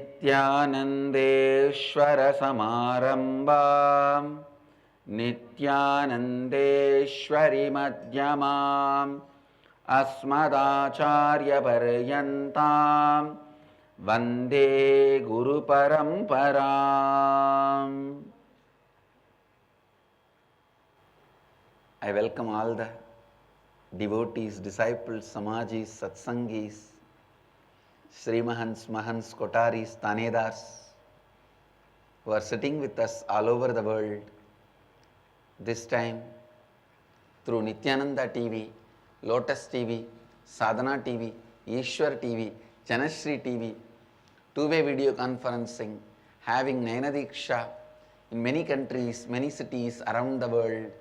नित्यानन्देश्वरसमारम्भां नित्यानन्देश्वरिमध्यमाम् अस्मदाचार्यपर्यन्तां वन्दे गुरुपरम्पराम्. I welcome all the devotees, disciples, samajis, satsangis, Srimahans, Mahans, Kotaris, Tanedars who are sitting with us all over the world, this time through Nithyananda TV, Lotus TV, Sadhana TV, Ishwar TV, Janashri TV, two-way video conferencing, having Nainadiksha in many countries, many cities around the world.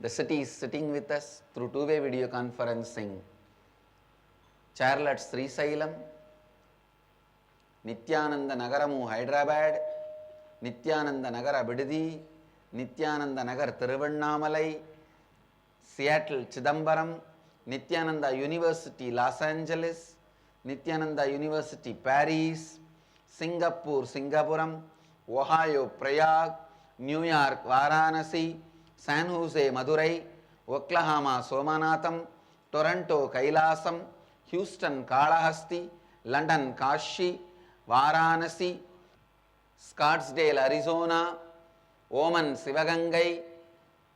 The city is sitting with us through two-way video conferencing. Charlotte Srisailam, Nithyananda Nagaramu Hyderabad, Nithyananda Nagara Bidadi, Nithyananda Nagar Thiruvannamalai, Seattle Chidambaram, Nithyananda University Los Angeles, Nithyananda University Paris, Singapore Singapuram, Ohio Prayag, New York Varanasi, San Jose Madurai, Oklahoma Somanatham, Toronto Kailasam, Houston Kalahasti, London Kashi, Varanasi, Scottsdale Arizona, Oman Sivagangai,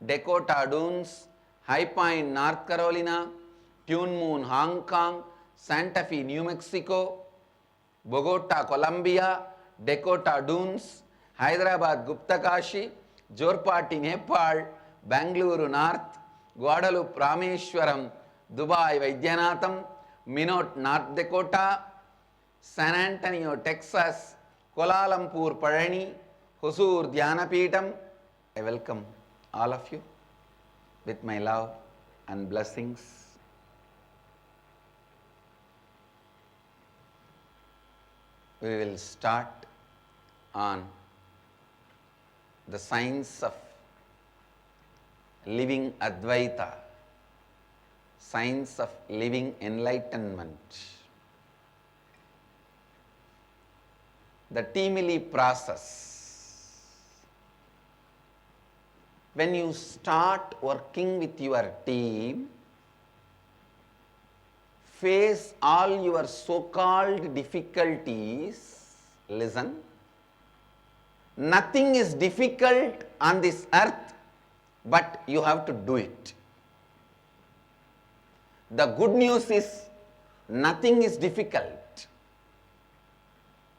Dakota Dunes, High Point North Carolina, Tune Moon Hong Kong, Santa Fe New Mexico, Bogota Colombia, Dakota Dunes, Hyderabad Gupta Kashi, Jorpati Nepal, Bangalore North, Guadalupe Rameshwaram, Dubai Vaidyanatham, Minot North Dakota, San Antonio Texas, Kuala Lumpur Parani, Hosur Dhyanapeetham. I welcome all of you with my love and blessings. We will start on the science of living Advaitha, science of living enlightenment. The Teamily process. When you start working with your team, face all your so-called difficulties, listen. Nothing is difficult on this earth, but you have to do it. The good news is nothing is difficult.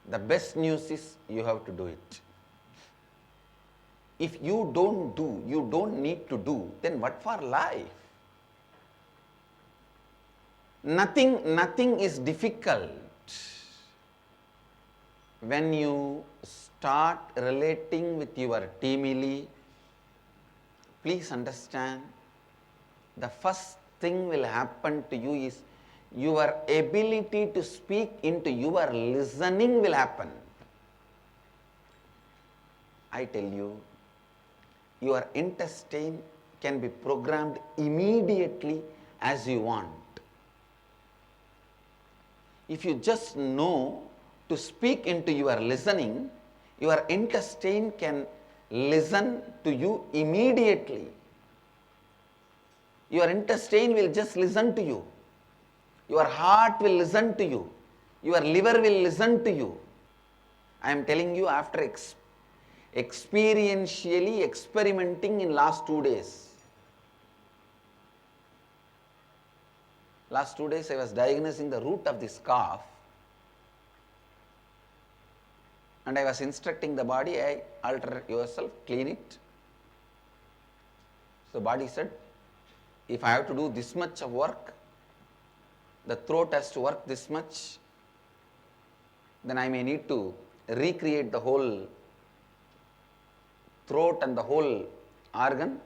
The best news is you have to do it. If you don't do, you don't need to do, then what for life? Nothing is difficult. When you start relating with your teamily, please understand, the first thing will happen to you is your ability to speak into your listening will happen. I tell you, your intestine can be programmed immediately as you want. If you just know to speak into your listening, your intestine can listen to you immediately. Your intestine will just listen to you. Your heart will listen to you. Your liver will listen to you. I am telling you after experientially experimenting in last 2 days. Last 2 days I was diagnosing the root of this cough. And I was instructing the body, alter yourself, clean it. So body said, if I have to do this much of work, the throat has to work this much, then I may need to recreate the whole throat and the whole organ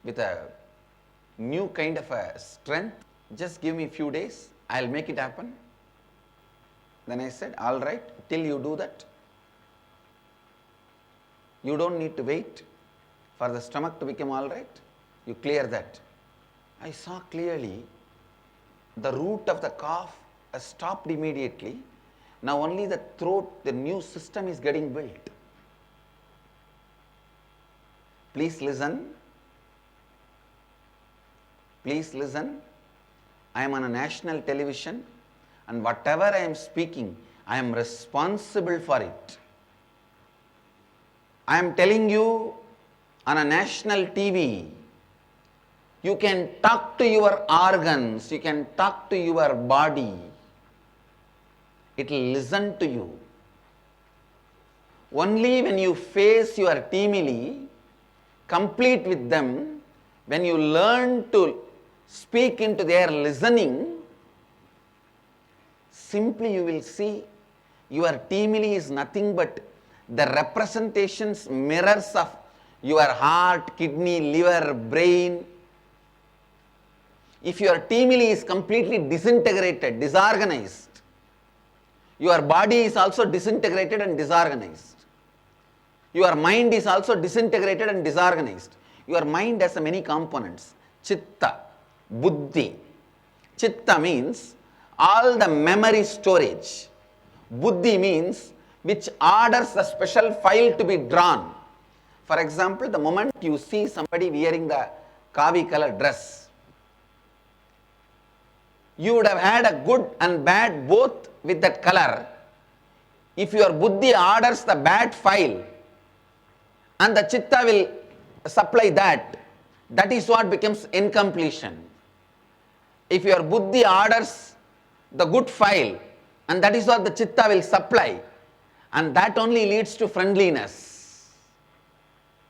with a new kind of a strength. Just give me a few days, I'll make it happen. Then I said, all right, till you do that, you don't need to wait for the stomach to become all right. You clear that. I saw clearly the root of the cough stopped immediately Now only the throat, the new system is getting built. Please listen. Please listen. I am on a national television, and whatever I am speaking, I am responsible for it. I am telling you on a national TV, you can talk to your organs, you can talk to your body. It will listen to you. Only when you face your Teamily, complete with them, when you learn to speak into their listening, simply you will see your Teamily is nothing but the representations, mirrors of your heart, kidney, liver, brain. If your Teamily is completely disintegrated, disorganized, your body is also disintegrated and disorganized. Your mind is also disintegrated and disorganized. Your mind has many components. Chitta, buddhi. Chitta means all the memory storage. Buddhi means which orders the special file to be drawn. For example, the moment you see somebody wearing the kavi color dress, you would have had a good and bad both with that color. If your buddhi orders the bad file and the chitta will supply that, that is what becomes incompletion. If your buddhi orders the good file, and that is what the chitta will supply, and that only leads to friendliness.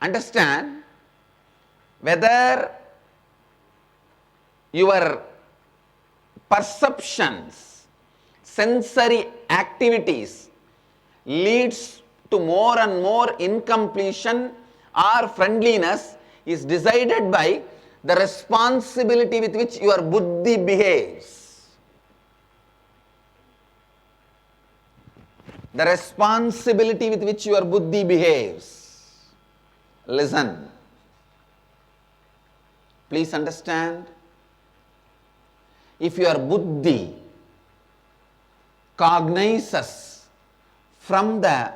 Understand? Whether your perceptions, sensory activities leads to more and more incompletion or friendliness is decided by the responsibility with which your buddhi behaves. The responsibility with which your buddhi behaves. Listen. Please understand. If your buddhi cognizes from the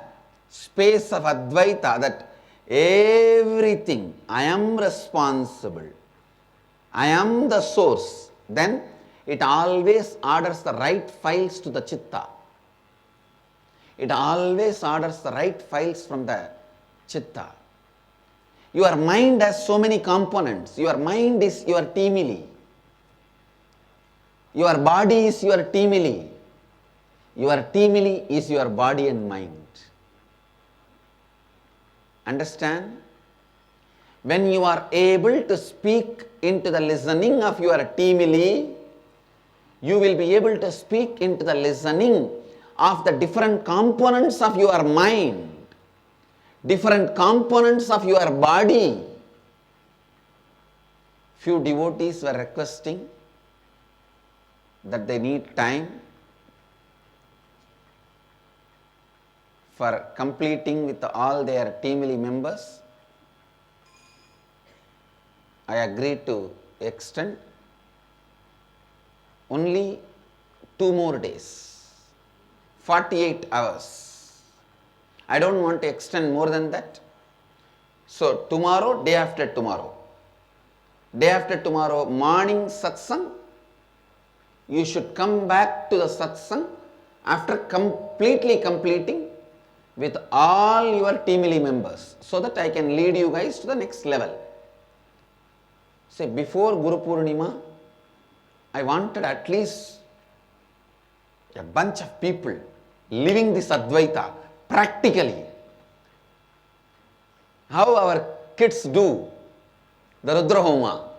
space of Advaitha that everything, I am responsible, I am the source, then it always orders the right files to the chitta. It always orders the right files from the chitta. Your mind has so many components. Your mind is your Teamily. Your body is your Teamily. Your Teamily is your body and mind. Understand? When you are able to speak into the listening of your Teamily, you will be able to speak into the listening of the different components of your mind, different components of your body. Few devotees were requesting that they need time for completing with all their Teamily members. I agreed to extend only 2 more days, 48 hours. I don't want to extend more than that. So tomorrow, day after tomorrow, morning satsang, you should come back to the satsang after completely completing with all your Teamily members, so that I can lead you guys to the next level. Say, before Guru Purnima, I wanted at least a bunch of people living this Advaita practically. How our kids do the Rudra Homa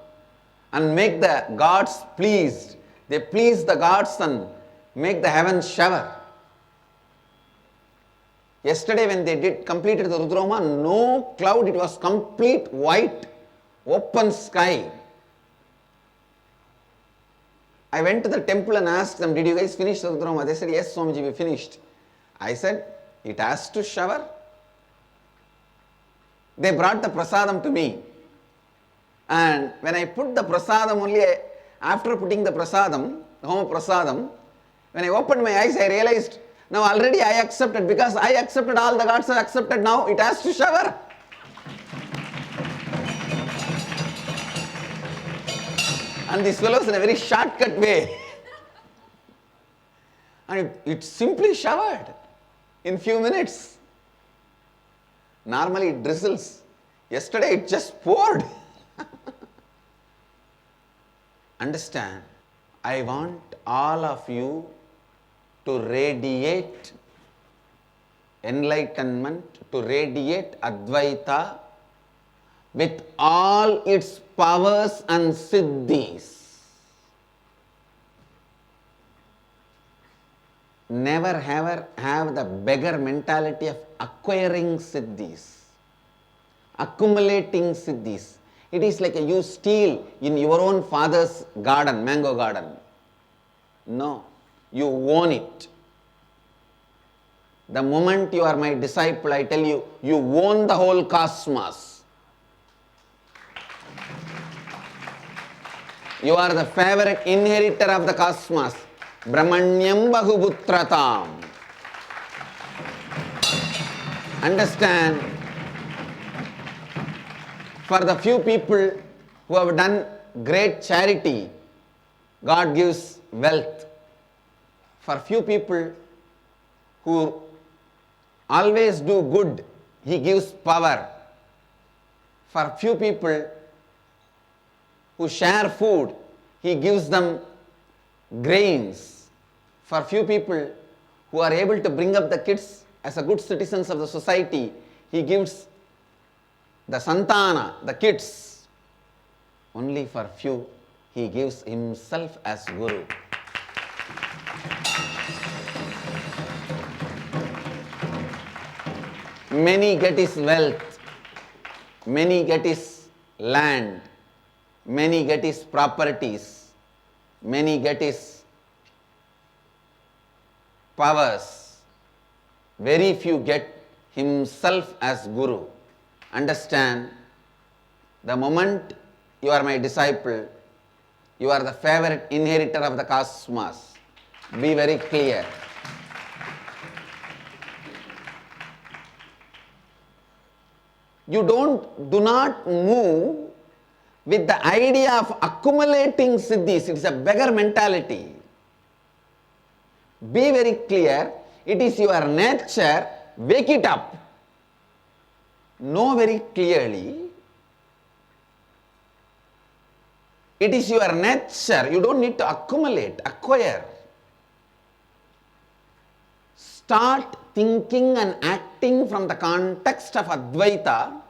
and make the gods pleased. They please the gods and make the heavens shower. Yesterday when they completed the Rudra Homa, no cloud, it was complete white, open sky. I went to the temple and asked them, did you guys finish the Rudra Homa? They said, yes, Swamiji, we finished. I said, it has to shower. They brought the prasadam to me. And when I put the prasadam only, after putting the prasadam, the Homa prasadam, when I opened my eyes, I realized Now already I accepted, because I accepted, all the gods have accepted, now it has to shower. And this fellow is in a very shortcut way. And it simply showered in few minutes. Normally it drizzles. Yesterday it just poured. Understand, I want all of you to radiate enlightenment, to radiate Advaitha with all its powers and siddhis. Never ever have the beggar mentality of acquiring siddhis, accumulating siddhis. It is like you steal in your own father's garden, mango garden. No, you own it. The moment you are my disciple, I tell you, you own the whole cosmos. You are the favorite inheritor of the cosmos. Brahmanyam bahuputratam. Understand, for the few people who have done great charity, God gives wealth. For few people who always do good, He gives power. For few people who share food, He gives them grains. For few people who are able to bring up the kids as a good citizens of the society, He gives the santana, the kids. Only for few, He gives Himself as Guru. Many get His wealth, many get His land, many get His properties, many get His powers. Very few get Himself as Guru. Understand, the moment you are my disciple, you are the favorite inheritor of the cosmos. Be very clear. You do not move with the idea of accumulating siddhis. It is a beggar mentality. Be very clear, it is your nature, wake it up. Know very clearly, it is your nature, you don't need to accumulate, acquire. Start thinking and acting from the context of Advaita.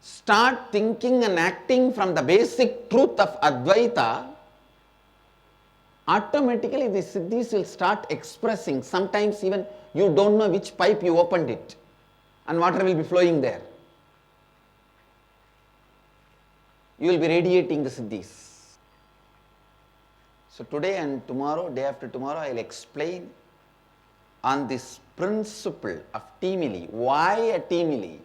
Start thinking and acting from the basic truth of Advaita. Automatically the siddhis will start expressing. Sometimes even you don't know which pipe you opened it and water will be flowing there. You will be radiating the siddhis. So today and tomorrow, day after tomorrow, I will explain on this principle of Teamily. Why a Teamily?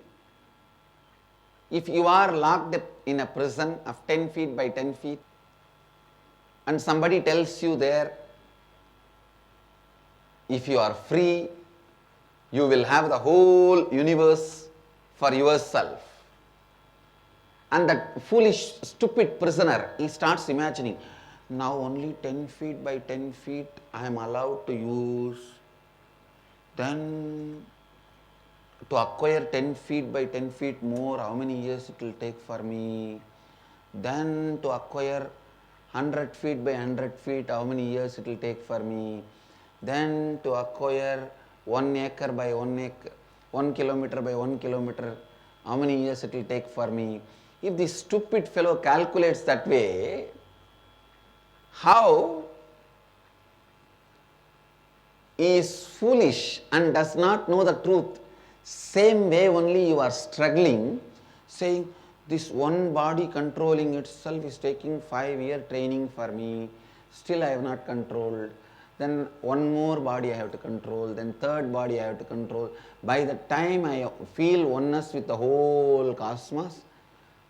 If you are locked up in a prison of 10 feet by 10 feet, and somebody tells you there, if you are free, you will have the whole universe for yourself. And that foolish, stupid prisoner, he starts imagining, now only 10 feet by 10 feet I am allowed to use. Then to acquire 10 feet by 10 feet more, how many years it will take for me? Then to acquire 100 feet by 100 feet, how many years it will take for me? Then to acquire 1 acre by 1 acre, 1 kilometer by 1 kilometer, how many years it will take for me? If this stupid fellow calculates that way, how he is foolish and does not know the truth. Same way only you are struggling, saying, this one body controlling itself is taking 5-year training for me, still I have not controlled. Then one more body I have to control, then third body I have to control. By the time I feel oneness with the whole cosmos,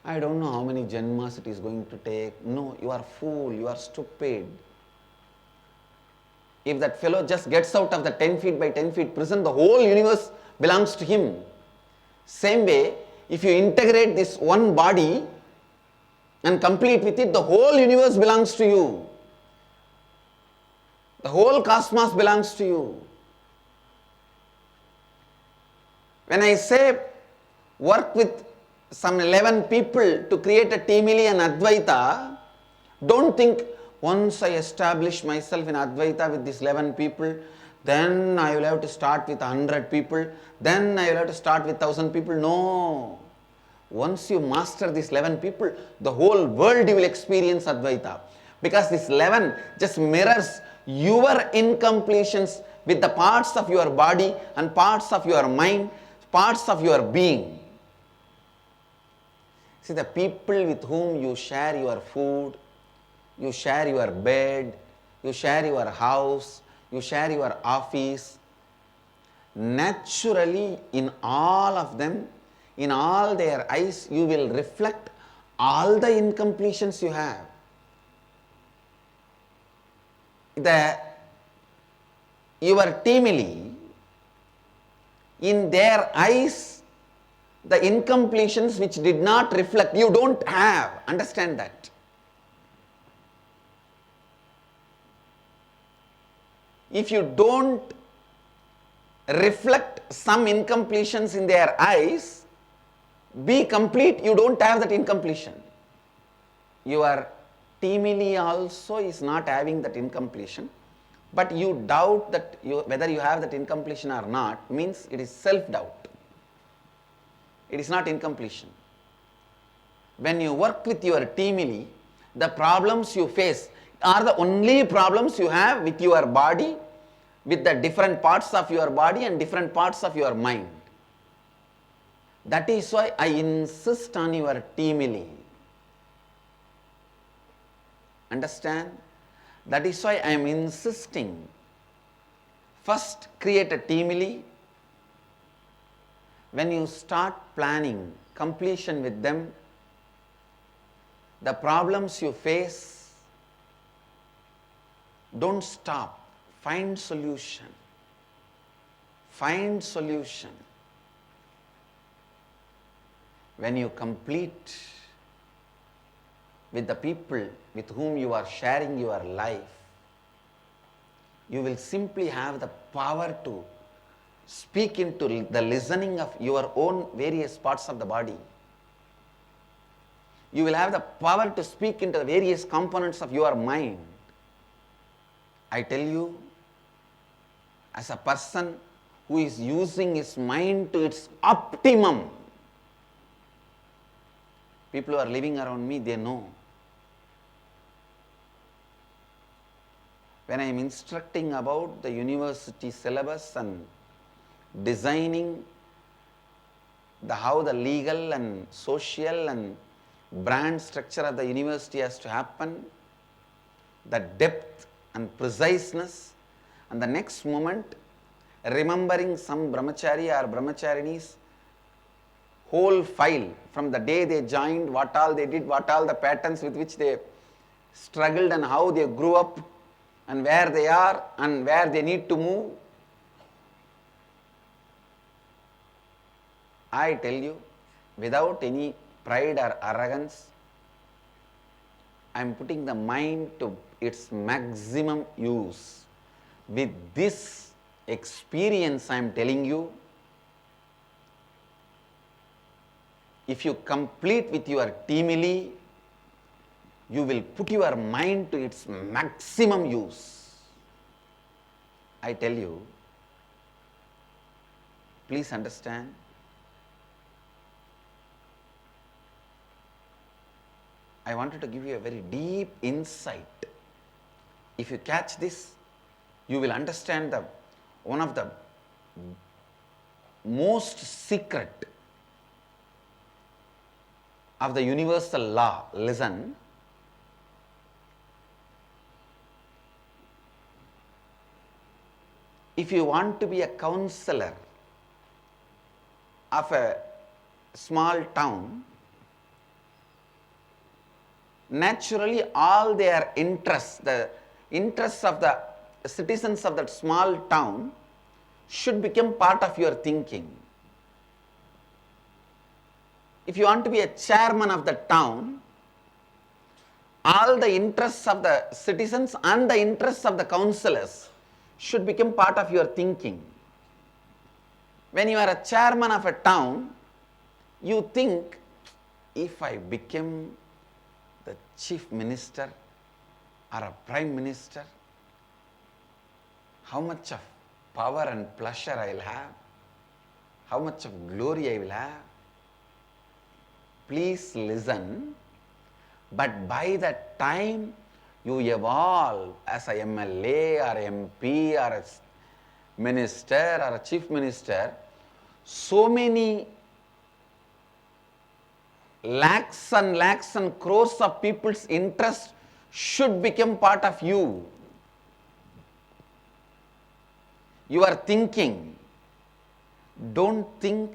I don't know how many janmas it is going to take. No, you are fool, you are stupid. If that fellow just gets out of the 10 feet by 10 feet prison, the whole universe belongs to him. Same way, if you integrate this one body and complete with it, the whole universe belongs to you. The whole cosmos belongs to you. When I say work with some 11 people to create a Teamily and Advaitha, don't think once I establish myself in Advaitha with these 11 people, then I will have to start with 100 people, then I will have to start with 1000 people. No. Once you master these 11 people, the whole world you will experience Advaitha. Because this 11 just mirrors your incompletions with the parts of your body and parts of your mind, parts of your being. See, the people with whom you share your food, you share your bed, you share your house, you share your office, naturally in all of them, in all their eyes, you will reflect all the incompletions you have. Your Teamily, in their eyes, the incompletions which did not reflect, you don't have. Understand that. If you don't reflect some incompletions in their eyes, be complete, you don't have that incompletion. Your Teamily also is not having that incompletion, but you doubt that whether you have that incompletion or not, means it is self-doubt. It is not incompletion. When you work with your Teamily, the problems you face are the only problems you have with your body, with the different parts of your body and different parts of your mind. That is why I insist on your Teamily. Understand? That is why I am insisting. First, create a Teamily. When you start planning completion with them, the problems you face, don't stop. Find solution. Find solution. When you complete with the people with whom you are sharing your life, you will simply have the power to speak into the listening of your own various parts of the body. You will have the power to speak into the various components of your mind. I tell you, as a person who is using his mind to its optimum, people who are living around me, they know. When I am instructing about the university syllabus and designing how the legal and social and brand structure of the university has to happen, the depth and preciseness, and the next moment remembering some brahmachari or brahmacharinis whole file from the day they joined, what all they did, what all the patterns with which they struggled and how they grew up and where they are and where they need to move. I tell you, without any pride or arrogance, I am putting the mind to its maximum use. With this experience I am telling you, if you complete with your Teamily, you will put your mind to its maximum use. I tell you, please understand. I wanted to give you a very deep insight. If you catch this, you will understand one of the most secret of the universal law. Listen. If you want to be a counselor of a small town, naturally all their interests, the interests of the citizens of that small town should become part of your thinking. If you want to be a chairman of the town, all the interests of the citizens and the interests of the councillors should become part of your thinking. When you are a chairman of a town, you think, if I become the chief minister or a prime minister, how much of power and pleasure I will have, how much of glory I will have. Please listen. But by the time you evolve as a MLA or MP or a minister or a chief minister, so many lakhs and crores of people's interest should become part of you. You are thinking. Don't think.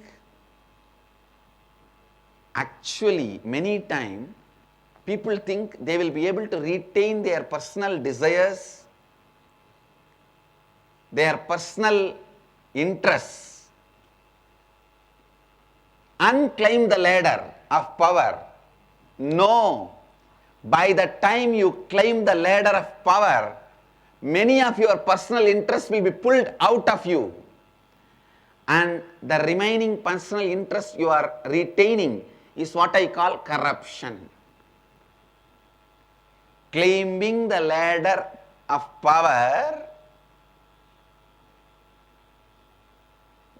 Actually, many times, people think they will be able to retain their personal desires, their personal interests, and climb the ladder of power. No. By the time you climb the ladder of power, many of your personal interests will be pulled out of you. And the remaining personal interests you are retaining is what I call corruption. Climbing the ladder of power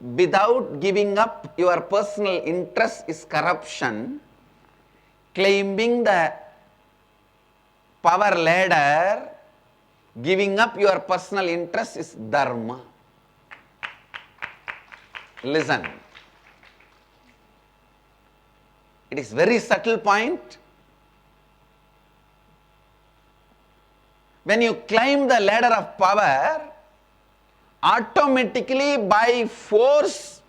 without giving up your personal interest is corruption. Climbing the power ladder, giving up your personal interest is dharma. Listen. It is very subtle point. When you climb the ladder of power, automatically by force,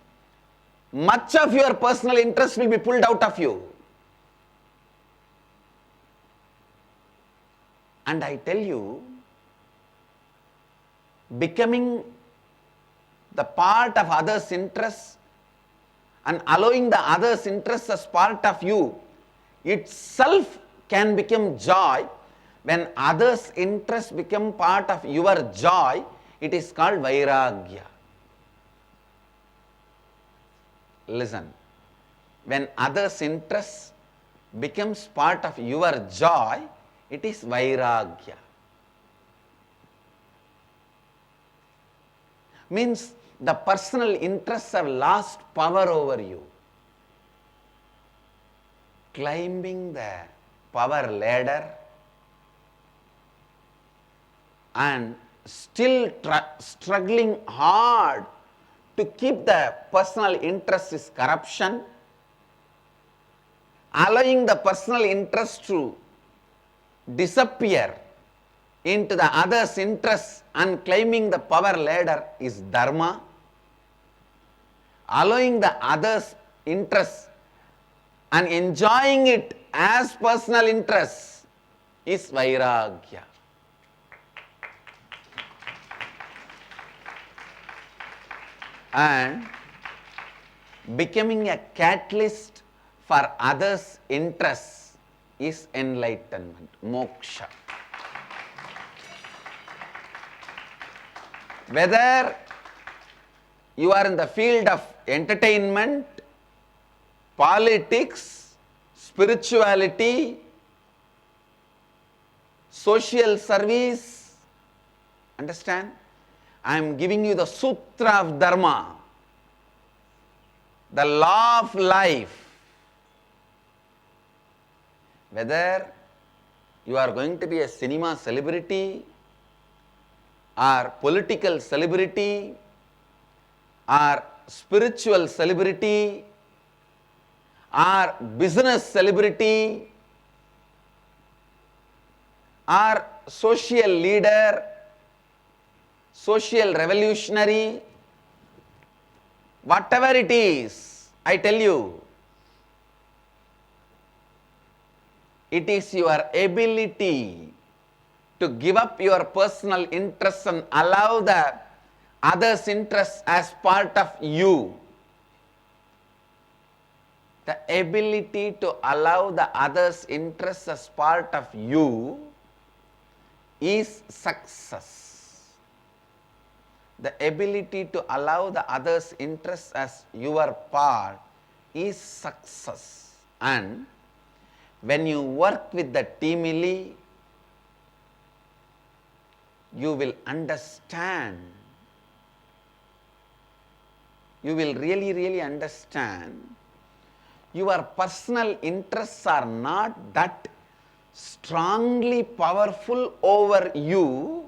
much of your personal interest will be pulled out of you. And I tell you, becoming the part of others' interests and allowing the others' interests as part of you itself can become joy. When others' interests become part of your joy, it is called vairagya. Listen, when others' interests becomes part of your joy, it is vairagya. Means the personal interests have lost power over you. Climbing the power ladder and still struggling hard to keep the personal interest is corruption. Allowing the personal interest to disappear into the others' interests and climbing the power ladder is dharma. Allowing the others' interests and enjoying it as personal interests is vairagya. And becoming a catalyst for others' interests is enlightenment, moksha. Whether you are in the field of entertainment, politics, spirituality, social service, understand? I am giving you the sutra of dharma, the law of life. Whether you are going to be a cinema celebrity, or political celebrity, or spiritual celebrity, or business celebrity, or social leader, social revolutionary, whatever it is, I tell you, it is your ability to give up your personal interests and allow the others' interests as part of you. The ability to allow the others' interests as part of you is success. The ability to allow the others' interests as your part is success. And when you work with the Teamily, you will understand. You will really understand your personal interests are not that strongly powerful over you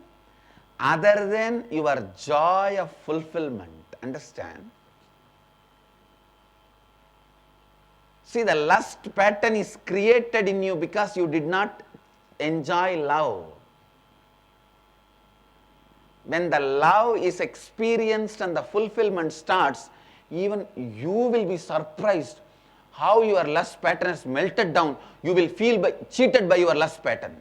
other than your joy of fulfillment. Understand? See, the lust pattern is created in you because you did not enjoy love. When the love is experienced and the fulfillment starts, even you will be surprised how your lust pattern has melted down. You will feel cheated by your lust pattern.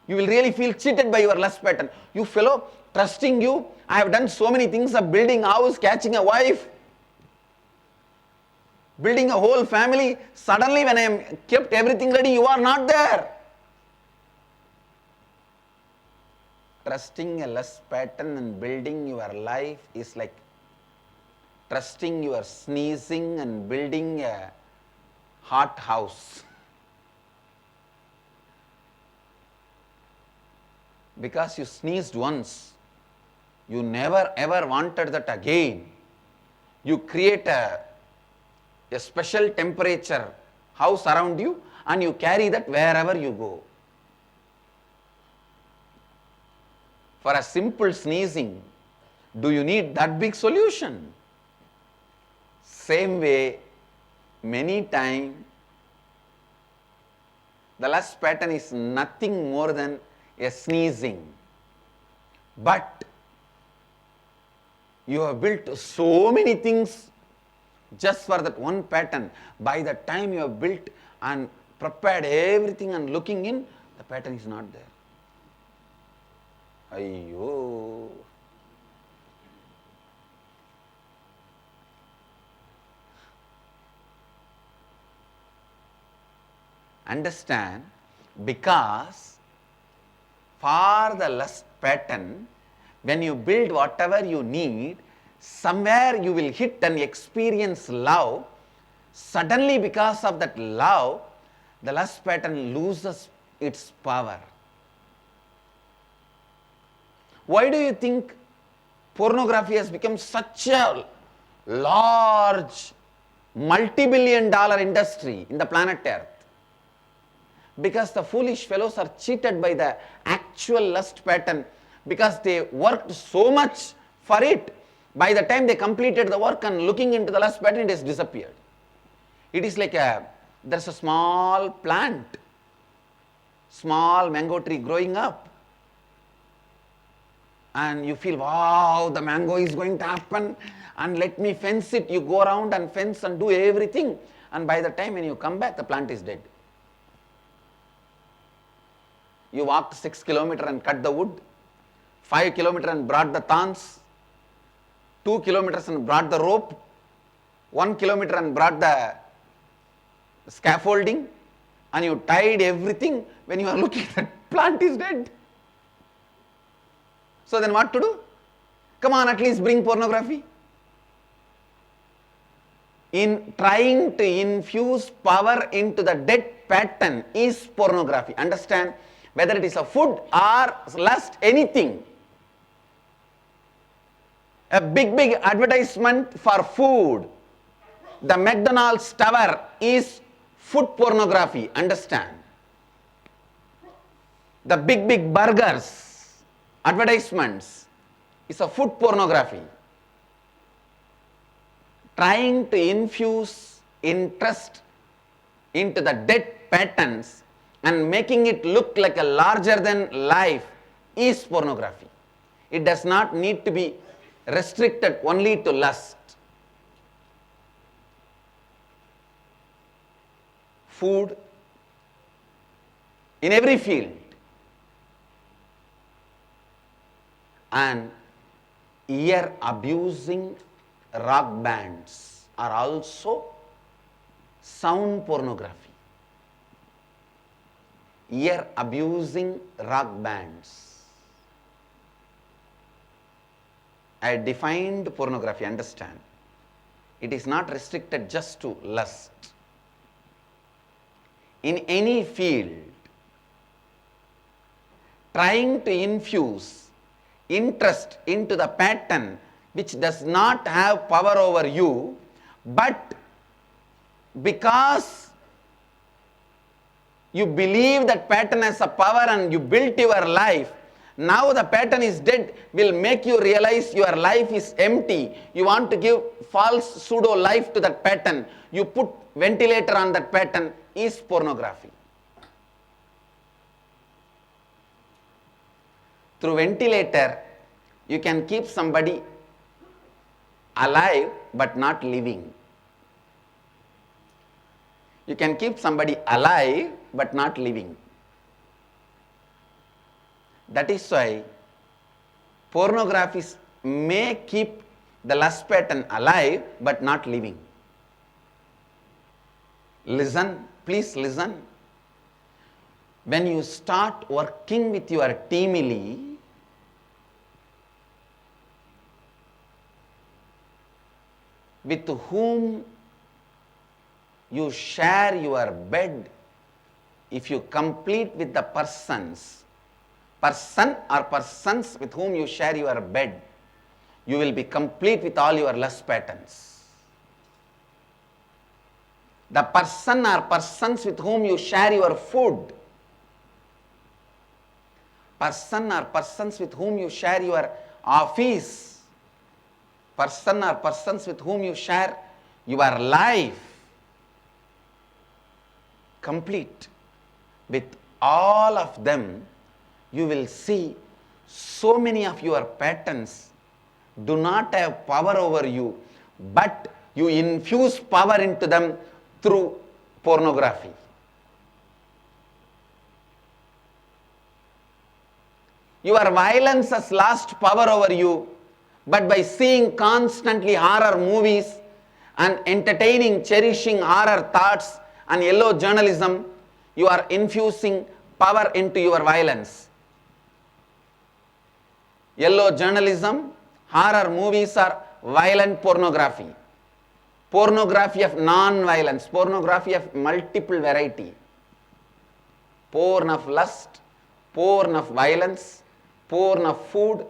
You will really feel cheated by your lust pattern. You fellow, trusting you, I have done so many things of building a house, catching a wife, building a whole family. Suddenly when I am kept everything ready, you are not there. Trusting a lust pattern and building your life is like trusting your sneezing and building a hot house. Because you sneezed once, you never ever wanted that again. You create a special temperature house around you and you carry that wherever you go. For a simple sneezing, do you need that big solution? Same way, many times, the lust pattern is nothing more than a sneezing. But you have built so many things just for that one pattern. By the time you have built and prepared everything and looking in, the pattern is not there. Ayyo. Understand, because for the lust pattern, when you build whatever you need, somewhere you will hit and experience love. Suddenly, because of that love, the lust pattern loses its power. Why do you think pornography has become such a large, multi-billion-dollar industry in the planet Earth? Because the foolish fellows are cheated by the actual lust pattern, because they worked so much for it. By the time they completed the work and looking into the lust pattern, it has disappeared. It is like there's a small plant, small mango tree growing up. And you feel, wow, the mango is going to happen and let me fence it. You go around and fence and do everything. And by the time when you come back, the plant is dead. You walked 6 kilometers and cut the wood, 5 kilometers and brought the thorns, 2 kilometers and brought the rope, 1 kilometer and brought the scaffolding, and you tied everything. When you are looking, the plant is dead. So then what to do? Come on, at least bring pornography. In trying to infuse power into the dead pattern is pornography. Understand? Whether it is a food or lust, anything. A big advertisement for food. The McDonald's tower is food pornography. Understand? The big burgers, advertisements is a food pornography. Trying to infuse interest into the dead patterns and making it look like a larger than life is pornography. It does not need to be restricted only to lust. Food, in every field. And ear abusing rock bands are also sound pornography. Ear abusing rock bands. I defined pornography, understand. It is not restricted just to lust. In any field, trying to infuse interest into the pattern which does not have power over you, but because you believe that pattern has a power and you built your life, now the pattern is dead, will make you realize your life is empty. You want to give false pseudo life to that pattern. You put ventilator on that pattern, is pornography. Through ventilator, you can keep somebody alive but not living. You can keep somebody alive but not living. That is why pornography may keep the lust pattern alive but not living. Listen, please listen. When you start working with your teamily, with whom you share your bed, if you complete with the person or persons with whom you share your bed, you will be complete with all your lust patterns. The person or persons with whom you share your food, person or persons with whom you share your office, person or persons with whom you share your life, complete with all of them, you will see so many of your patterns do not have power over you, but you infuse power into them through pornography. Your violence has lost power over you, but by seeing constantly horror movies and entertaining, cherishing horror thoughts and yellow journalism, you are infusing power into your violence. Yellow journalism, horror movies are violent pornography. Pornography of non-violence, pornography of multiple variety. Porn of lust, porn of violence, porn of food.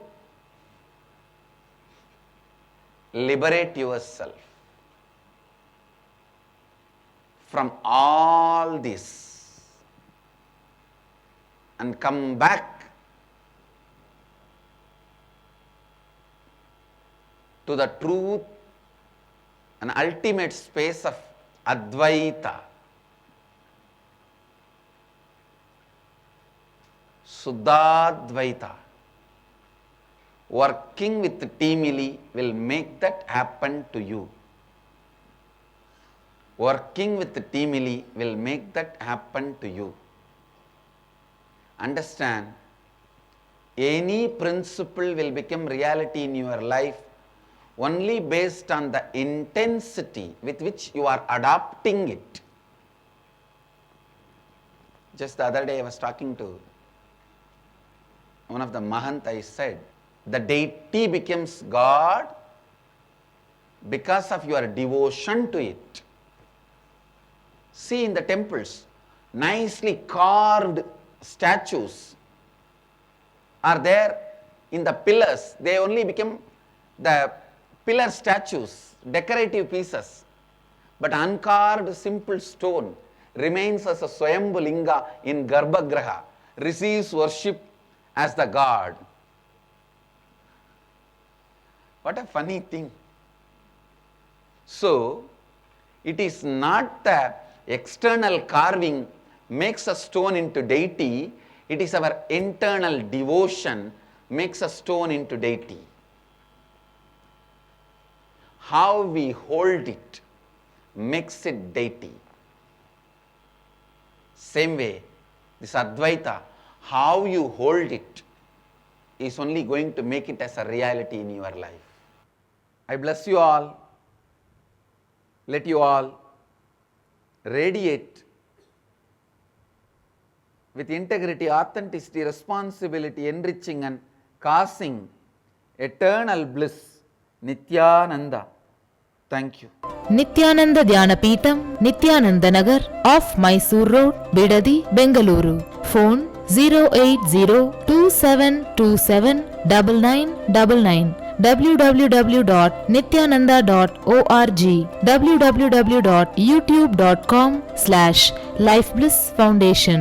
Liberate yourself from all this and come back to the truth and ultimate space of Advaitha, Suddhadvaitha. Working with Teamily will make that happen to you. Working with Teamily will make that happen to you. Understand, any principle will become reality in your life only based on the intensity with which you are adopting it. Just the other day I was talking to one of the Mahant. I said, the deity becomes God because of your devotion to it. See in the temples, nicely carved statues are there in the pillars. They only become the pillar statues, decorative pieces. But uncarved simple stone remains as a Swayambhu Linga in Garbhagraha, receives worship as the God. What a funny thing. So, it is not the external carving makes a stone into deity, it is our internal devotion makes a stone into deity. How we hold it makes it deity. Same way, This Advaitha, how you hold it is only going to make it as a reality in your life. I bless you all. Let you all radiate with integrity, authenticity, responsibility, enriching and causing eternal bliss. Nithyananda. Thank you. Nithyananda Dhyanapitham, Nithyananda Nagar, off Mysore Road, Bidadi, Bengaluru. Phone 08027279999. www.nithyananda.org, www.youtube.com/Life Bliss Foundation.